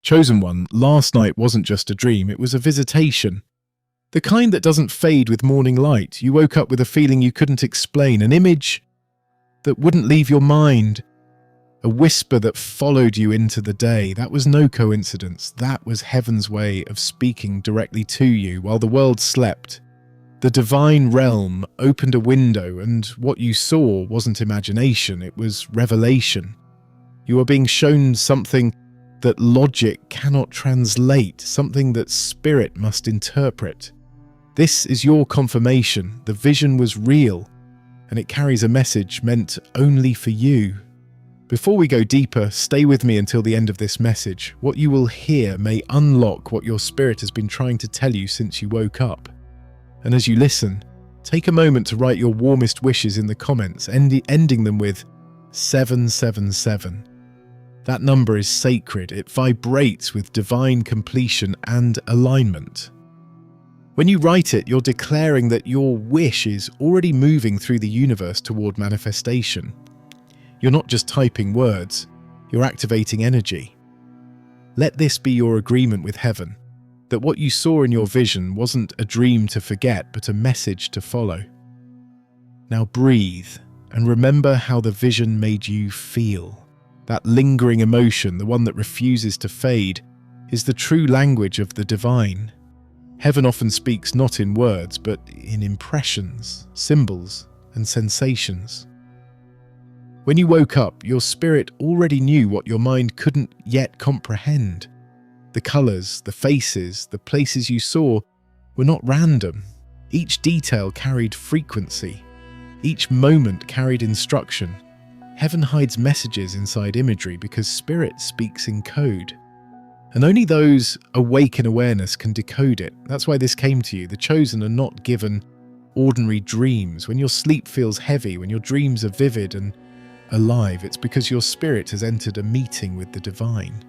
Chosen one, last night wasn't just a dream, it was a visitation. The kind that doesn't fade with morning light. You woke up with a feeling you couldn't explain, an image that wouldn't leave your mind, a whisper that followed you into the day. That was no coincidence. That was heaven's way of speaking directly to you while the world slept. The divine realm opened a window, and what you saw wasn't imagination, it was revelation. You were being shown something that logic cannot translate, something that spirit must interpret. This is your confirmation. The vision was real, and it carries a message meant only for you. Before we go deeper, stay with me until the end of this message. What you will hear may unlock what your spirit has been trying to tell you since you woke up. And as you listen, take a moment to write your warmest wishes in the comments, ending them with 777. That number is sacred. It vibrates with divine completion and alignment. When you write it, you're declaring that your wish is already moving through the universe toward manifestation. You're not just typing words, you're activating energy. Let this be your agreement with heaven, that what you saw in your vision wasn't a dream to forget, but a message to follow. Now breathe and remember how the vision made you feel. That lingering emotion, the one that refuses to fade, is the true language of the divine. Heaven often speaks not in words, but in impressions, symbols, and sensations. When you woke up, your spirit already knew what your mind couldn't yet comprehend. The colors, the faces, the places you saw were not random. Each detail carried frequency. Each moment carried instruction. Heaven hides messages inside imagery because spirit speaks in code. And only those awake in awareness can decode it. That's why this came to you. The chosen are not given ordinary dreams. When your sleep feels heavy, when your dreams are vivid and alive, it's because your spirit has entered a meeting with the divine.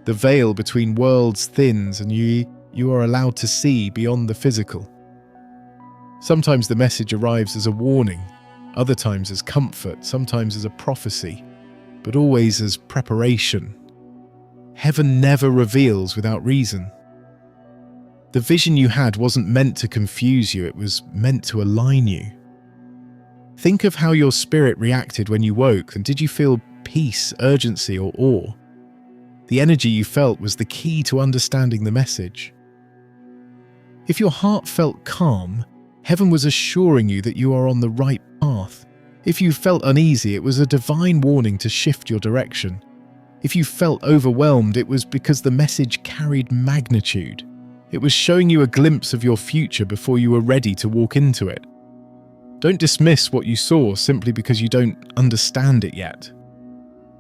The veil between worlds thins and you are allowed to see beyond the physical. Sometimes the message arrives as a warning, other times as comfort, sometimes as a prophecy, but always as preparation. Heaven never reveals without reason. The vision you had wasn't meant to confuse you, it was meant to align you. Think of how your spirit reacted when you woke, and did you feel peace, urgency, or awe? The energy you felt was the key to understanding the message. If your heart felt calm, heaven was assuring you that you are on the right path. If you felt uneasy, it was a divine warning to shift your direction. If you felt overwhelmed, it was because the message carried magnitude. It was showing you a glimpse of your future before you were ready to walk into it. Don't dismiss what you saw simply because you don't understand it yet.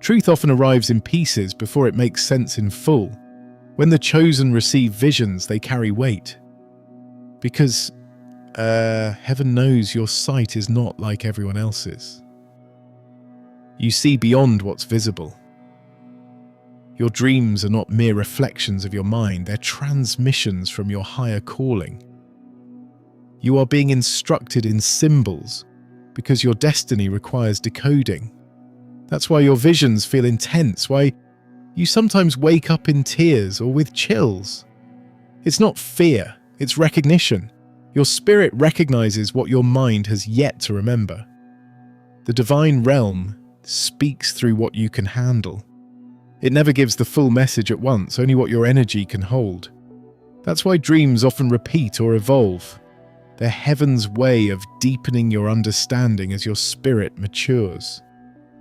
Truth often arrives in pieces before it makes sense in full. When the chosen receive visions, they carry weight. Because heaven knows your sight is not like everyone else's. You see beyond what's visible. Your dreams are not mere reflections of your mind, they're transmissions from your higher calling. You are being instructed in symbols because your destiny requires decoding. That's why your visions feel intense, why you sometimes wake up in tears or with chills. It's not fear, it's recognition. Your spirit recognizes what your mind has yet to remember. The divine realm speaks through what you can handle. It never gives the full message at once, only what your energy can hold. That's why dreams often repeat or evolve. They're heaven's way of deepening your understanding as your spirit matures.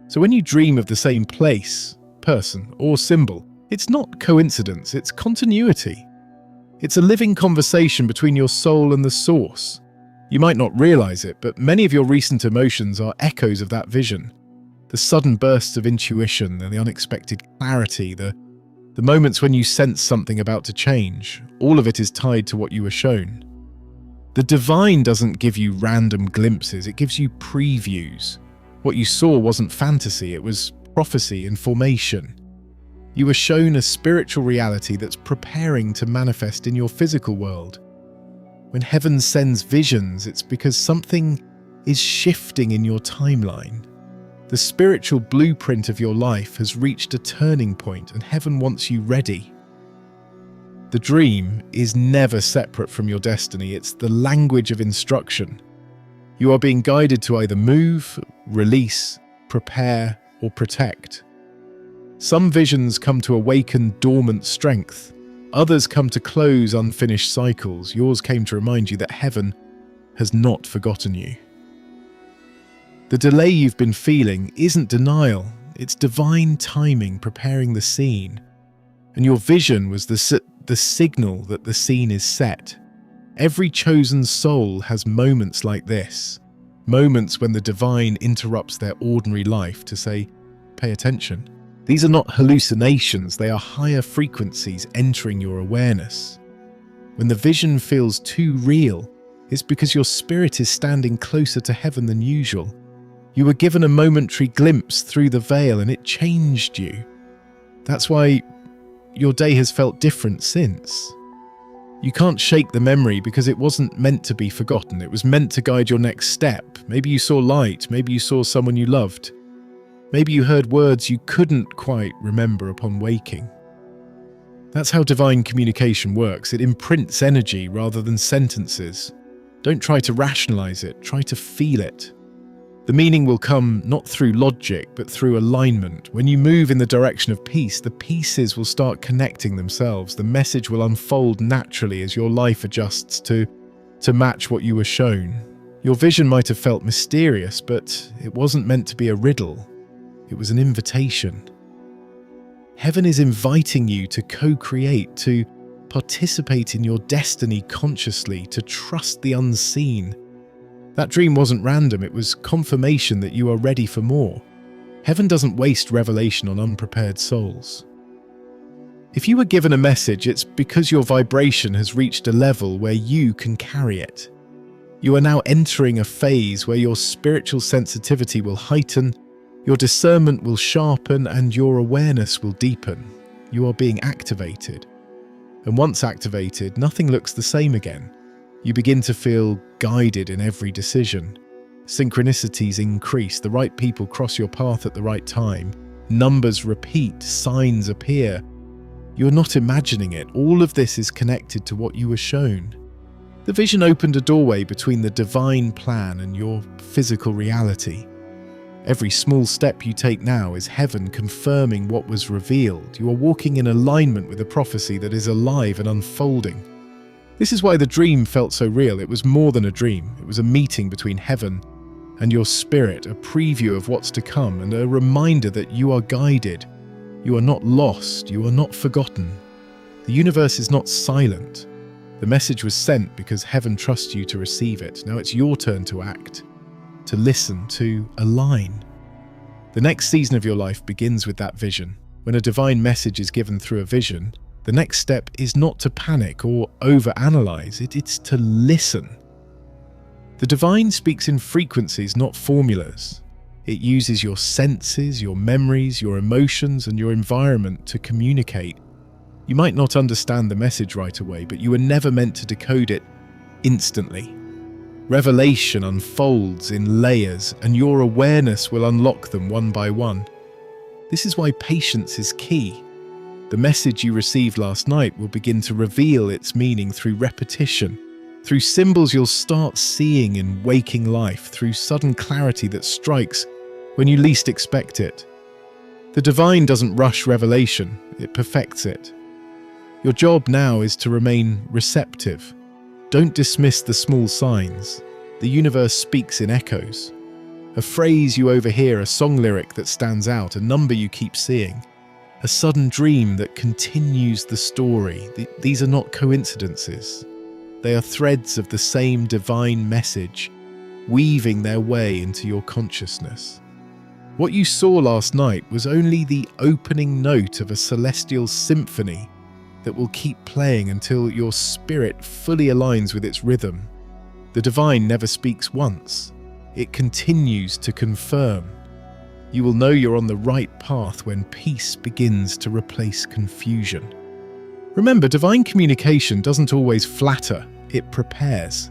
So when you dream of the same place, person, or symbol, it's not coincidence, it's continuity. It's a living conversation between your soul and the source. You might not realize it, but many of your recent emotions are echoes of that vision. The sudden bursts of intuition, the unexpected clarity, the moments when you sense something about to change, all of it is tied to what you were shown. The divine doesn't give you random glimpses, it gives you previews. What you saw wasn't fantasy, it was prophecy in formation. You were shown a spiritual reality that's preparing to manifest in your physical world. When heaven sends visions, it's because something is shifting in your timeline. The spiritual blueprint of your life has reached a turning point, and heaven wants you ready. The dream is never separate from your destiny. It's the language of instruction. You are being guided to either move, release, prepare, or protect. Some visions come to awaken dormant strength. Others come to close unfinished cycles. Yours came to remind you that heaven has not forgotten you. The delay you've been feeling isn't denial. It's divine timing preparing the scene. And your vision was the signal that the scene is set. Every chosen soul has moments like this. Moments when the divine interrupts their ordinary life to say, pay attention. These are not hallucinations, they are higher frequencies entering your awareness. When the vision feels too real, it's because your spirit is standing closer to heaven than usual. You were given a momentary glimpse through the veil and it changed you. That's why your day has felt different since. You can't shake the memory because it wasn't meant to be forgotten. It was meant to guide your next step. Maybe you saw light, maybe you saw someone you loved. Maybe you heard words you couldn't quite remember upon waking. That's how divine communication works. It imprints energy rather than sentences. Don't try to rationalize it, try to feel it. The meaning will come not through logic, but through alignment. When you move in the direction of peace, the pieces will start connecting themselves. The message will unfold naturally as your life adjusts to match what you were shown. Your vision might have felt mysterious, but it wasn't meant to be a riddle. It was an invitation. Heaven is inviting you to co-create, to participate in your destiny consciously, to trust the unseen. That dream wasn't random, it was confirmation that you are ready for more. Heaven doesn't waste revelation on unprepared souls. If you were given a message, it's because your vibration has reached a level where you can carry it. You are now entering a phase where your spiritual sensitivity will heighten, your discernment will sharpen, and your awareness will deepen. You are being activated. And once activated, nothing looks the same again. You begin to feel guided in every decision. Synchronicities increase, the right people cross your path at the right time. Numbers repeat, signs appear. You're not imagining it. All of this is connected to what you were shown. The vision opened a doorway between the divine plan and your physical reality. Every small step you take now is heaven confirming what was revealed. You are walking in alignment with a prophecy that is alive and unfolding. This is why the dream felt so real. It was more than a dream. It was a meeting between heaven and your spirit, a preview of what's to come, and a reminder that you are guided. You are not lost. You are not forgotten. The universe is not silent. The message was sent because heaven trusts you to receive it. Now it's your turn to act, to listen, to align. The next season of your life begins with that vision. When a divine message is given through a vision, the next step is not to panic or overanalyze it, it's to listen. The divine speaks in frequencies, not formulas. It uses your senses, your memories, your emotions, and your environment to communicate. You might not understand the message right away, but you were never meant to decode it instantly. Revelation unfolds in layers, and your awareness will unlock them one by one. This is why patience is key. The message you received last night will begin to reveal its meaning through repetition, through symbols you'll start seeing in waking life, through sudden clarity that strikes when you least expect it. The divine doesn't rush revelation, it perfects it. Your job now is to remain receptive. Don't dismiss the small signs. The universe speaks in echoes. A phrase you overhear, a song lyric that stands out, a number you keep seeing. A sudden dream that continues the story. These are not coincidences. They are threads of the same divine message, weaving their way into your consciousness. What you saw last night was only the opening note of a celestial symphony that will keep playing until your spirit fully aligns with its rhythm. The divine never speaks once. It continues to confirm. You will know you're on the right path when peace begins to replace confusion. Remember, divine communication doesn't always flatter, it prepares.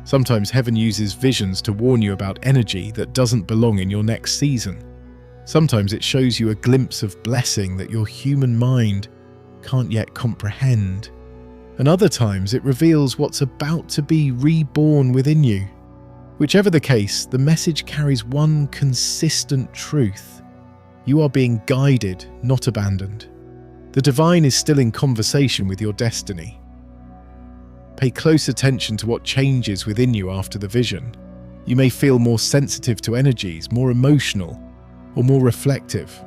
Sometimes heaven uses visions to warn you about energy that doesn't belong in your next season. Sometimes it shows you a glimpse of blessing that your human mind can't yet comprehend. And other times it reveals what's about to be reborn within you. Whichever the case, the message carries one consistent truth. You are being guided, not abandoned. The divine is still in conversation with your destiny. Pay close attention to what changes within you after the vision. You may feel more sensitive to energies, more emotional, or more reflective.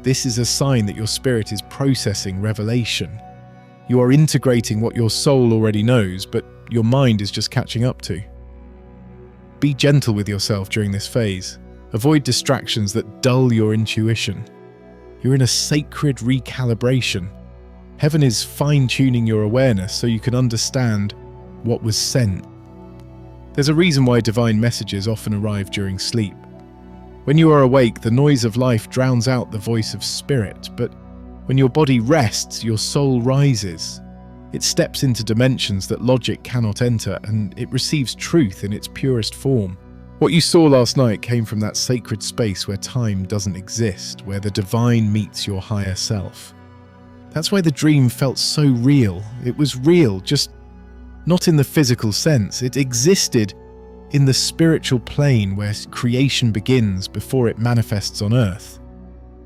This is a sign that your spirit is processing revelation. You are integrating what your soul already knows, but your mind is just catching up to. Be gentle with yourself during this phase. Avoid distractions that dull your intuition. You're in a sacred recalibration. Heaven is fine-tuning your awareness so you can understand what was sent. There's a reason why divine messages often arrive during sleep. When you are awake, the noise of life drowns out the voice of spirit, but when your body rests, your soul rises. It steps into dimensions that logic cannot enter, and it receives truth in its purest form. What you saw last night came from that sacred space where time doesn't exist, where the divine meets your higher self. That's why the dream felt so real. It was real, just not in the physical sense. It existed in the spiritual plane where creation begins before it manifests on earth.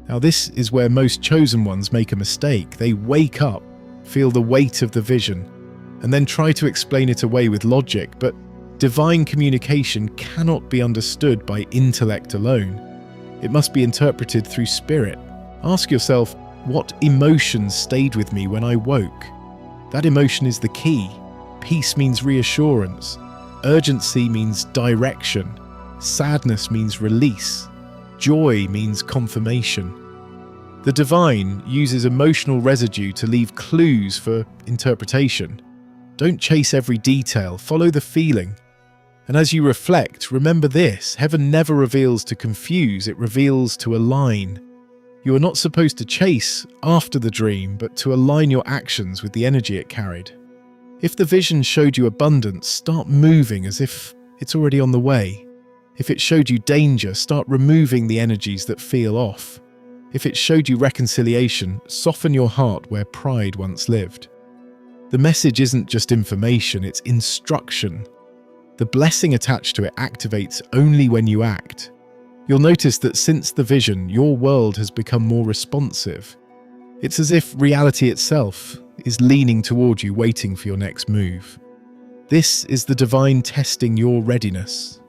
Now, this is where most chosen ones make a mistake. They wake up, feel the weight of the vision, and then try to explain it away with logic, but divine communication cannot be understood by intellect alone. It must be interpreted through spirit. Ask yourself, what emotions stayed with me when I woke? That emotion is the key. Peace means reassurance. Urgency means direction. Sadness means release. Joy means confirmation. The divine uses emotional residue to leave clues for interpretation. Don't chase every detail, follow the feeling. And as you reflect, remember this: heaven never reveals to confuse, it reveals to align. You are not supposed to chase after the dream, but to align your actions with the energy it carried. If the vision showed you abundance, start moving as if it's already on the way. If it showed you danger, start removing the energies that feel off. If it showed you reconciliation, soften your heart where pride once lived. The message isn't just information, it's instruction. The blessing attached to it activates only when you act. You'll notice that since the vision, your world has become more responsive. It's as if reality itself is leaning toward you, waiting for your next move. This is the divine testing your readiness.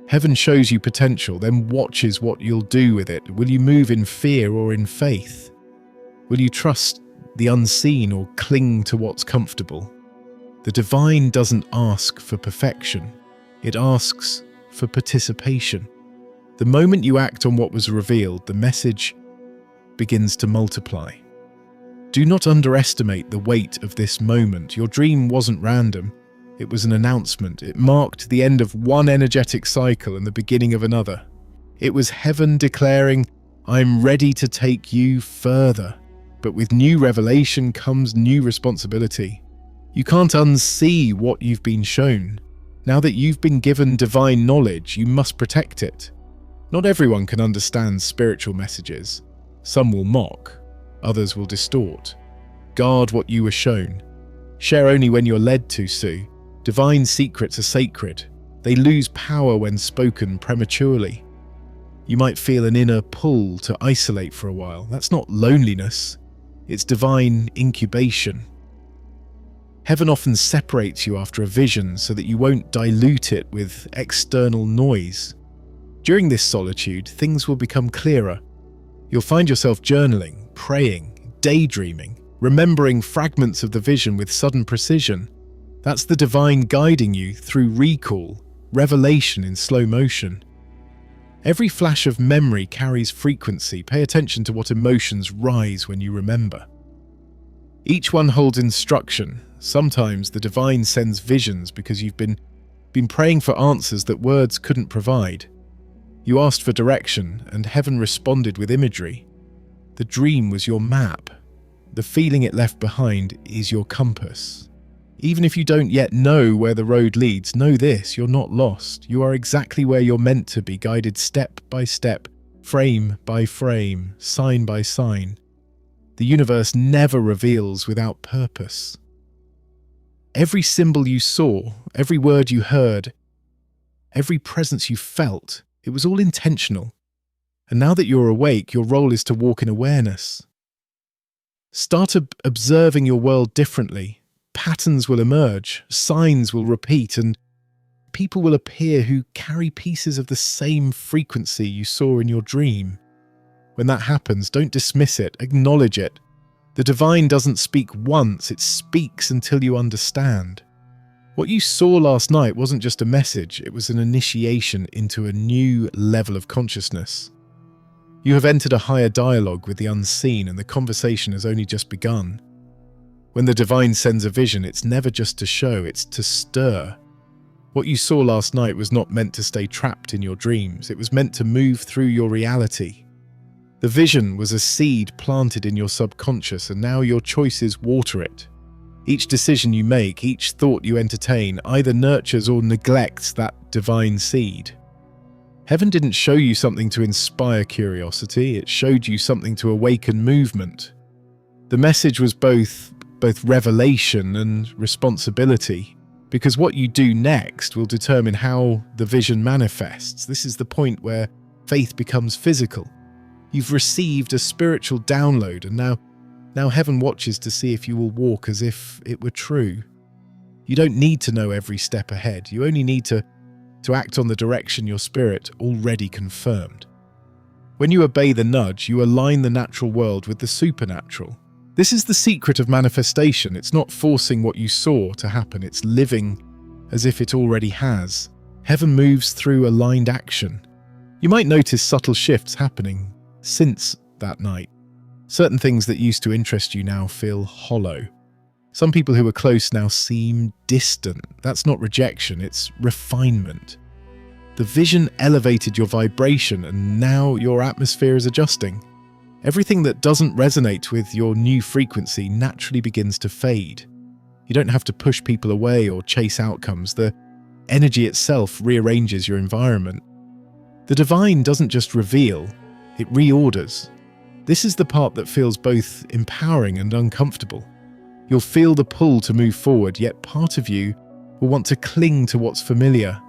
Heaven shows you potential, then watches what you'll do with it. Will you move in fear or in faith? Will you trust the unseen or cling to what's comfortable? The divine doesn't ask for perfection. It asks for participation. The moment you act on what was revealed, the message begins to multiply. Do not underestimate the weight of this moment. Your dream wasn't random. It was an announcement. It marked the end of one energetic cycle and the beginning of another. It was heaven declaring, "I'm ready to take you further." But with new revelation comes new responsibility. You can't unsee what you've been shown. Now that you've been given divine knowledge, you must protect it. Not everyone can understand spiritual messages. Some will mock, others will distort. Guard what you were shown. Share only when you're led to, Sue. Divine secrets are sacred. They lose power when spoken prematurely. You might feel an inner pull to isolate for a while. That's not loneliness. It's divine incubation. Heaven often separates you after a vision so that you won't dilute it with external noise. During this solitude, things will become clearer. You'll find yourself journaling, praying, daydreaming, remembering fragments of the vision with sudden precision. That's the divine guiding you through recall, revelation in slow motion. Every flash of memory carries frequency. Pay attention to what emotions rise when you remember. Each one holds instruction. Sometimes the divine sends visions because you've been praying for answers that words couldn't provide. You asked for direction, and heaven responded with imagery. The dream was your map. The feeling it left behind is your compass. Even if you don't yet know where the road leads, know this: you're not lost. You are exactly where you're meant to be, guided step by step, frame by frame, sign by sign. The universe never reveals without purpose. Every symbol you saw, every word you heard, every presence you felt, it was all intentional. And now that you're awake, your role is to walk in awareness. Start observing your world differently. Patterns will emerge, signs will repeat, and people will appear who carry pieces of the same frequency you saw in your dream. When that happens, don't dismiss it, acknowledge it. The divine doesn't speak once, it speaks until you understand. What you saw last night wasn't just a message, it was an initiation into a new level of consciousness. You have entered a higher dialogue with the unseen, and the conversation has only just begun. When the divine sends a vision, it's never just to show, it's to stir. What you saw last night was not meant to stay trapped in your dreams, it was meant to move through your reality. The vision was a seed planted in your subconscious, and now your choices water it. Each decision you make, each thought you entertain, either nurtures or neglects that divine seed. Heaven didn't show you something to inspire curiosity, it showed you something to awaken movement. The message was both revelation and responsibility, because what you do next will determine how the vision manifests. This is the point where faith becomes physical. You've received a spiritual download, and now heaven watches to see if you will walk as if it were true. You don't need to know every step ahead. You only need to act on the direction your spirit already confirmed. When you obey the nudge, you align the natural world with the supernatural. This is the secret of manifestation. It's not forcing what you saw to happen, it's living as if it already has. Heaven moves through aligned action. You might notice subtle shifts happening since that night. Certain things that used to interest you now feel hollow. Some people who were close now seem distant. That's not rejection, it's refinement. The vision elevated your vibration, and now your atmosphere is adjusting. Everything that doesn't resonate with your new frequency naturally begins to fade. You don't have to push people away or chase outcomes. The energy itself rearranges your environment. The divine doesn't just reveal, it reorders. This is the part that feels both empowering and uncomfortable. You'll feel the pull to move forward, yet part of you will want to cling to what's familiar.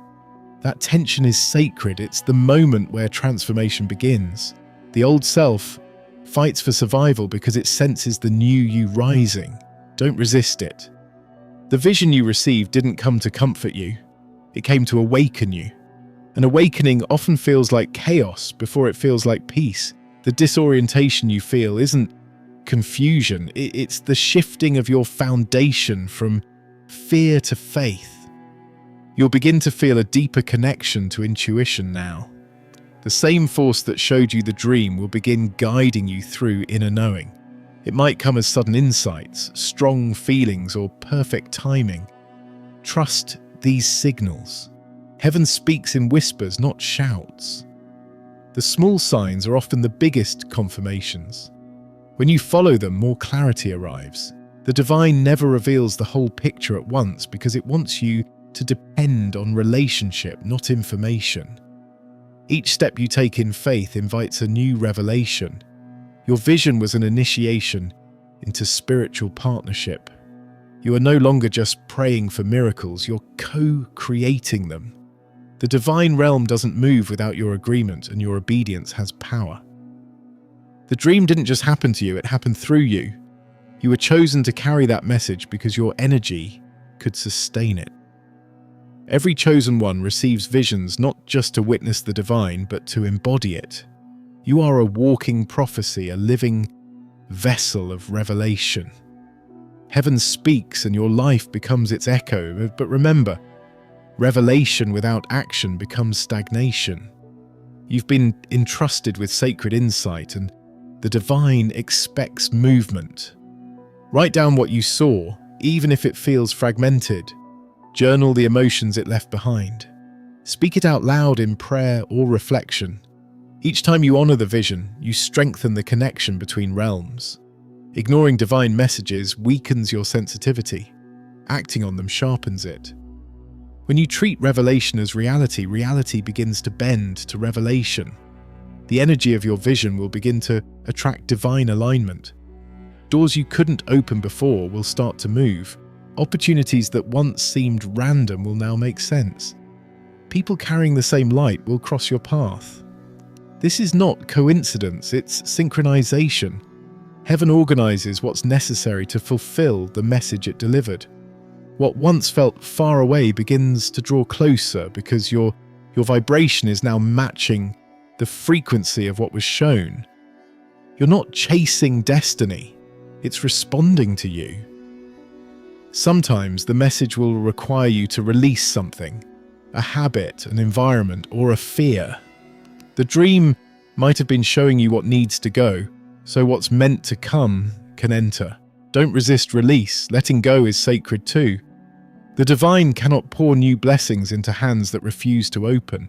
That tension is sacred. It's the moment where transformation begins. The old self fights for survival because it senses the new you rising. Don't resist it. The vision you received didn't come to comfort you. It came to awaken you. An awakening often feels like chaos before it feels like peace. The disorientation you feel isn't confusion. It's the shifting of your foundation from fear to faith. You'll begin to feel a deeper connection to intuition now. The same force that showed you the dream will begin guiding you through inner knowing. It might come as sudden insights, strong feelings, or perfect timing. Trust these signals. Heaven speaks in whispers, not shouts. The small signs are often the biggest confirmations. When you follow them, more clarity arrives. The divine never reveals the whole picture at once because it wants you to depend on relationship, not information. Each step you take in faith invites a new revelation. Your vision was an initiation into spiritual partnership. You are no longer just praying for miracles, you're co-creating them. The divine realm doesn't move without your agreement, and your obedience has power. The dream didn't just happen to you, it happened through you. You were chosen to carry that message because your energy could sustain it. Every chosen one receives visions not just to witness the divine, but to embody it. You are a walking prophecy, a living vessel of revelation. Heaven speaks and your life becomes its echo, but remember, revelation without action becomes stagnation. You've been entrusted with sacred insight, and the divine expects movement. Write down what you saw, even if it feels fragmented. Journal the emotions it left behind. Speak it out loud in prayer or reflection. Each time you honor the vision, you strengthen the connection between realms. Ignoring divine messages weakens your sensitivity. Acting on them sharpens it. When you treat revelation as reality, reality begins to bend to revelation. The energy of your vision will begin to attract divine alignment. Doors you couldn't open before will start to move. Opportunities that once seemed random will now make sense. People carrying the same light will cross your path. This is not coincidence, it's synchronization. Heaven organizes what's necessary to fulfill the message it delivered. What once felt far away begins to draw closer because your vibration is now matching the frequency of what was shown. You're not chasing destiny, it's responding to you. Sometimes the message will require you to release something, a habit, an environment, or a fear. The dream might have been showing you what needs to go, so what's meant to come can enter. Don't resist release. Letting go is sacred too. The divine cannot pour new blessings into hands that refuse to open.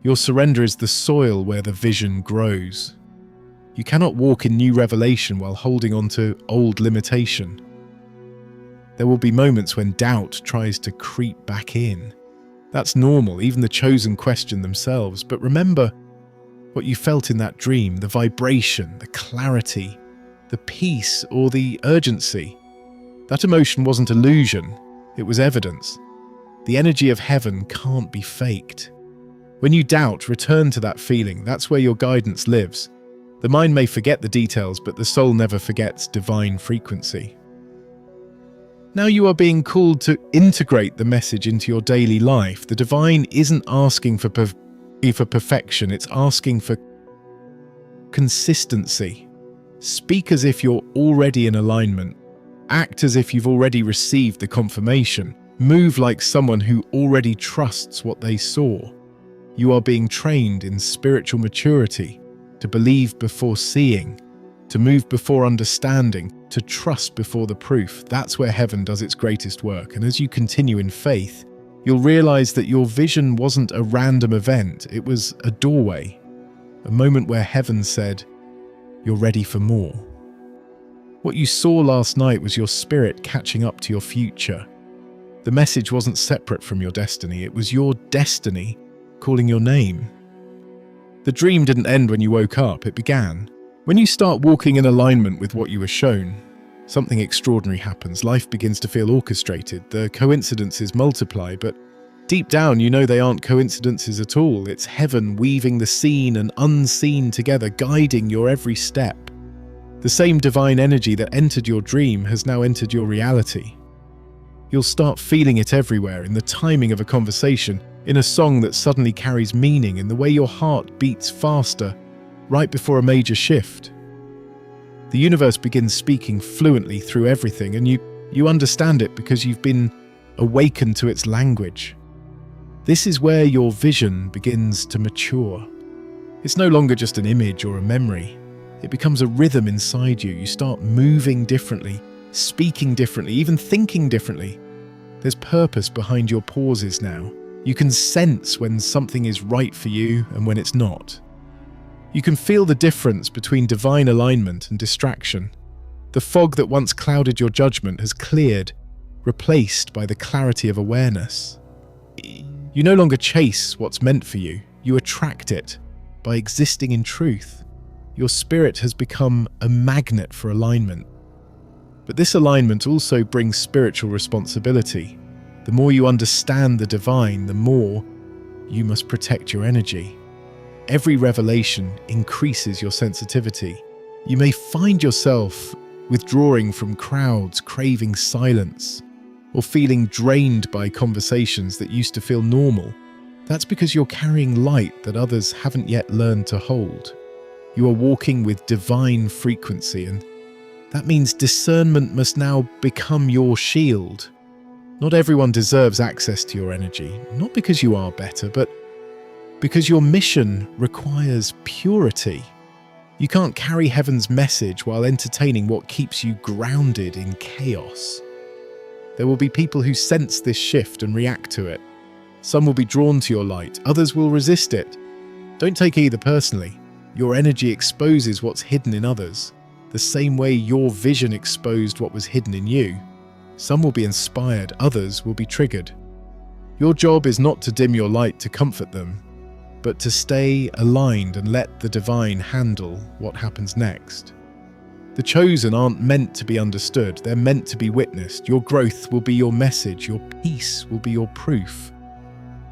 Your surrender is the soil where the vision grows. You cannot walk in new revelation while holding on to old limitation. There will be moments when doubt tries to creep back in. That's normal, even the chosen question themselves. But remember what you felt in that dream, the vibration, the clarity, the peace, or the urgency. That emotion wasn't illusion, it was evidence. The energy of heaven can't be faked. When you doubt, return to that feeling. That's where your guidance lives. The mind may forget the details, but the soul never forgets divine frequency. Now you are being called to integrate the message into your daily life. The divine isn't asking for perfection, it's asking for consistency. Speak as if you're already in alignment. Act as if you've already received the confirmation. Move like someone who already trusts what they saw. You are being trained in spiritual maturity, to believe before seeing, to move before understanding, to trust before the proof. That's where heaven does its greatest work. And as you continue in faith, you'll realize that your vision wasn't a random event, it was a doorway, a moment where heaven said, "You're ready for more." What you saw last night was your spirit catching up to your future. The message wasn't separate from your destiny, it was your destiny calling your name. The dream didn't end when you woke up, it began. When you start walking in alignment with what you were shown, something extraordinary happens. Life begins to feel orchestrated. The coincidences multiply, but deep down you know they aren't coincidences at all. It's heaven weaving the seen and unseen together, guiding your every step. The same divine energy that entered your dream has now entered your reality. You'll start feeling it everywhere, in the timing of a conversation, in a song that suddenly carries meaning, in the way your heart beats faster right before a major shift. The universe begins speaking fluently through everything, and you understand it because you've been awakened to its language. This is where your vision begins to mature. It's no longer just an image or a memory. It becomes a rhythm inside you. You start moving differently, speaking differently, even thinking differently. There's purpose behind your pauses now. You can sense when something is right for you and when it's not. You can feel the difference between divine alignment and distraction. The fog that once clouded your judgment has cleared, replaced by the clarity of awareness. You no longer chase what's meant for you, you attract it by existing in truth. Your spirit has become a magnet for alignment. But this alignment also brings spiritual responsibility. The more you understand the divine, the more you must protect your energy. Every revelation increases your sensitivity. You may find yourself withdrawing from crowds, craving silence, or feeling drained by conversations that used to feel normal. That's because you're carrying light that others haven't yet learned to hold. You are walking with divine frequency, and that means discernment must now become your shield. Not everyone deserves access to your energy, not because you are better, but because your mission requires purity. You can't carry heaven's message while entertaining what keeps you grounded in chaos. There will be people who sense this shift and react to it. Some will be drawn to your light, others will resist it. Don't take either personally. Your energy exposes what's hidden in others, the same way your vision exposed what was hidden in you. Some will be inspired, others will be triggered. Your job is not to dim your light to comfort them, but to stay aligned and let the divine handle what happens next. The chosen aren't meant to be understood, they're meant to be witnessed. Your growth will be your message, your peace will be your proof.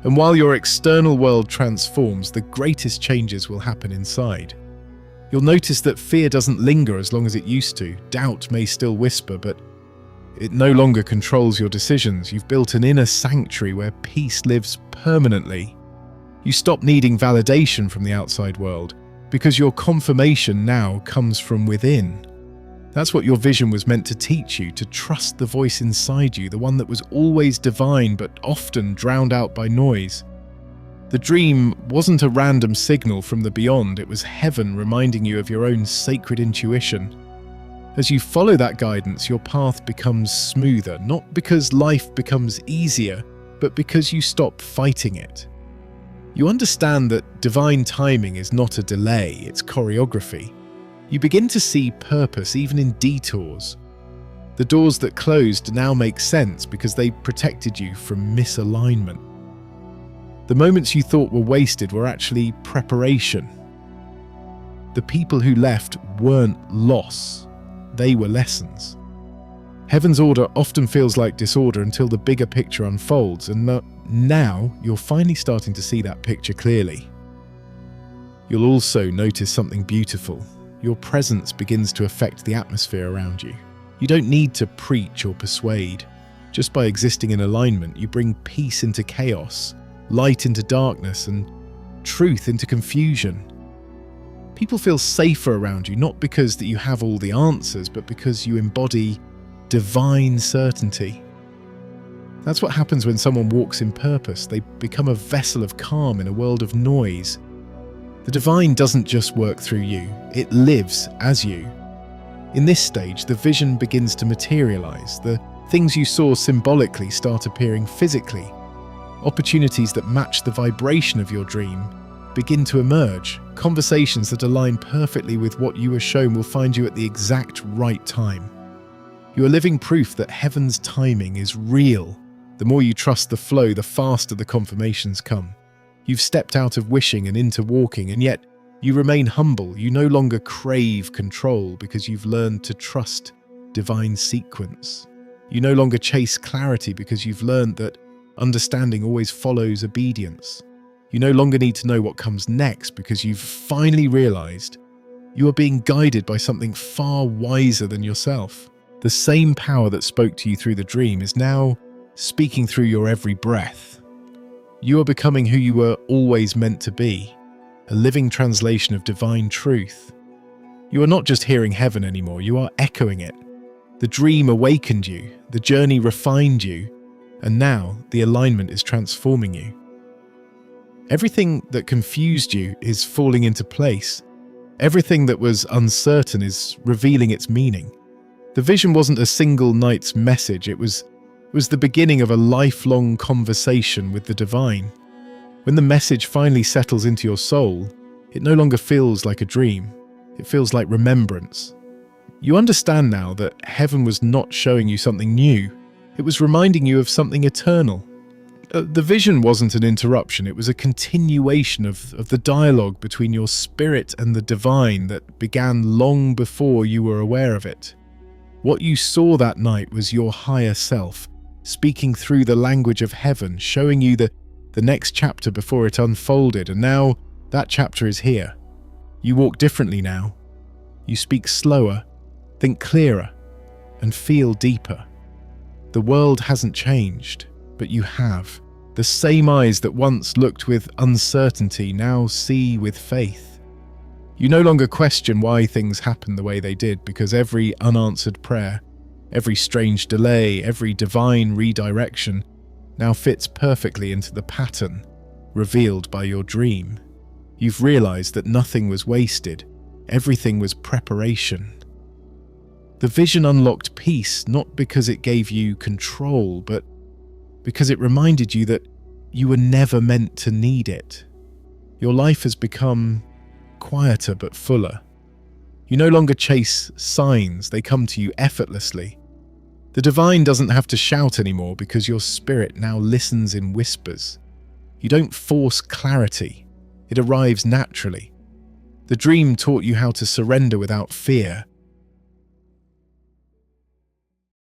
And while your external world transforms, the greatest changes will happen inside. You'll notice that fear doesn't linger as long as it used to. Doubt may still whisper, but it no longer controls your decisions. You've built an inner sanctuary where peace lives permanently. You stop needing validation from the outside world because your confirmation now comes from within. That's what your vision was meant to teach you, to trust the voice inside you, the one that was always divine but often drowned out by noise. The dream wasn't a random signal from the beyond, it was heaven reminding you of your own sacred intuition. As you follow that guidance, your path becomes smoother, not because life becomes easier, but because you stop fighting it. You understand that divine timing is not a delay, it's choreography. You begin to see purpose even in detours. The doors that closed now make sense because they protected you from misalignment. The moments you thought were wasted were actually preparation. The people who left weren't loss, they were lessons. Heaven's order often feels like disorder until the bigger picture unfolds, and now you're finally starting to see that picture clearly. You'll also notice something beautiful. Your presence begins to affect the atmosphere around you. You don't need to preach or persuade. Just by existing in alignment, you bring peace into chaos, light into darkness, and truth into confusion. People feel safer around you, not because that you have all the answers, but because you embody divine certainty. That's what happens when someone walks in purpose. They become a vessel of calm in a world of noise. The divine doesn't just work through you, it lives as you. In this stage, the vision begins to materialize. The things you saw symbolically start appearing physically. Opportunities that match the vibration of your dream begin to emerge. Conversations that align perfectly with what you were shown will find you at the exact right time. You are living proof that heaven's timing is real. The more you trust the flow, the faster the confirmations come. You've stepped out of wishing and into walking, and yet you remain humble. You no longer crave control because you've learned to trust divine sequence. You no longer chase clarity because you've learned that understanding always follows obedience. You no longer need to know what comes next because you've finally realized you are being guided by something far wiser than yourself. The same power that spoke to you through the dream is now speaking through your every breath. You are becoming who you were always meant to be, a living translation of divine truth. You are not just hearing heaven anymore, you are echoing it. The dream awakened you, the journey refined you, and now the alignment is transforming you. Everything that confused you is falling into place. Everything that was uncertain is revealing its meaning. The vision wasn't a single night's message, it was the beginning of a lifelong conversation with the divine. When the message finally settles into your soul, it no longer feels like a dream. It feels like remembrance. You understand now that heaven was not showing you something new. It was reminding you of something eternal. The vision wasn't an interruption, it was a continuation of the dialogue between your spirit and the divine that began long before you were aware of it. What you saw that night was your higher self, speaking through the language of heaven, showing you the next chapter before it unfolded, and now that chapter is here. You walk differently now. You speak slower, think clearer, and feel deeper. The world hasn't changed, but you have. The same eyes that once looked with uncertainty now see with faith. You no longer question why things happen the way they did, because every unanswered prayer, every strange delay, every divine redirection now fits perfectly into the pattern revealed by your dream. You've realized that nothing was wasted, everything was preparation. The vision unlocked peace not because it gave you control, but because it reminded you that you were never meant to need it. Your life has become quieter but fuller. You no longer chase signs, they come to you effortlessly. The divine doesn't have to shout anymore because your spirit now listens in whispers. You don't force clarity. It arrives naturally. The dream taught you how to surrender without fear,